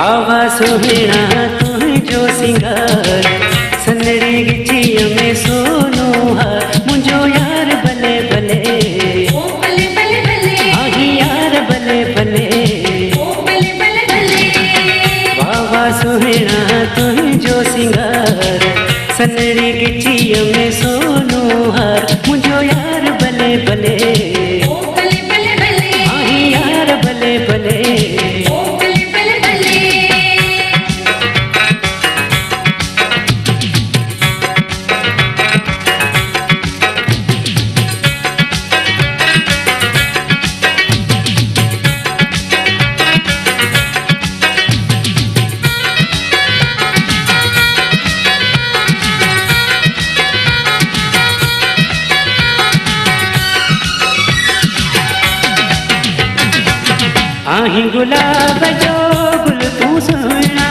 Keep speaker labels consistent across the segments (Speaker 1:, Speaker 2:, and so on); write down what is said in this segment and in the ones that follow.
Speaker 1: वाह वाह सुहिणा तुंहिंजो सिंगार, सनड़ी गिचीअ में सोनो हार, मुंहिंजो यार भले भले,
Speaker 2: ओ भले भले भले,
Speaker 1: आही यार भले भले,
Speaker 2: ओ भले भले भले।
Speaker 1: वाह वाह सुहिणा तुंहिंजो सिंगार, सनड़ी गिचीअ में सोनो हार, मुंहिंजो यार भले भले,
Speaker 2: ओ भले भले भले,
Speaker 1: आही यार भले भले।
Speaker 2: ओ भले भले भले।
Speaker 1: आही गुलाब जो गुल तू सुहिणा,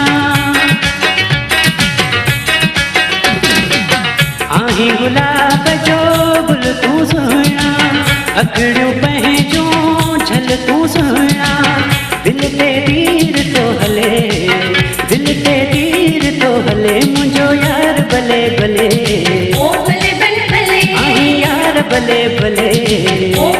Speaker 1: आही गुलाब जो गुल तू सुहिणा, अखड़ियूं पंहिंजूं झल तू सुहिणा, दिल ते तीर तो हले, दिल ते तीर तो हले, मुंहिंजो यार भले भले,
Speaker 2: ओ भले भले भले,
Speaker 1: आही यार भले भले।
Speaker 2: ओ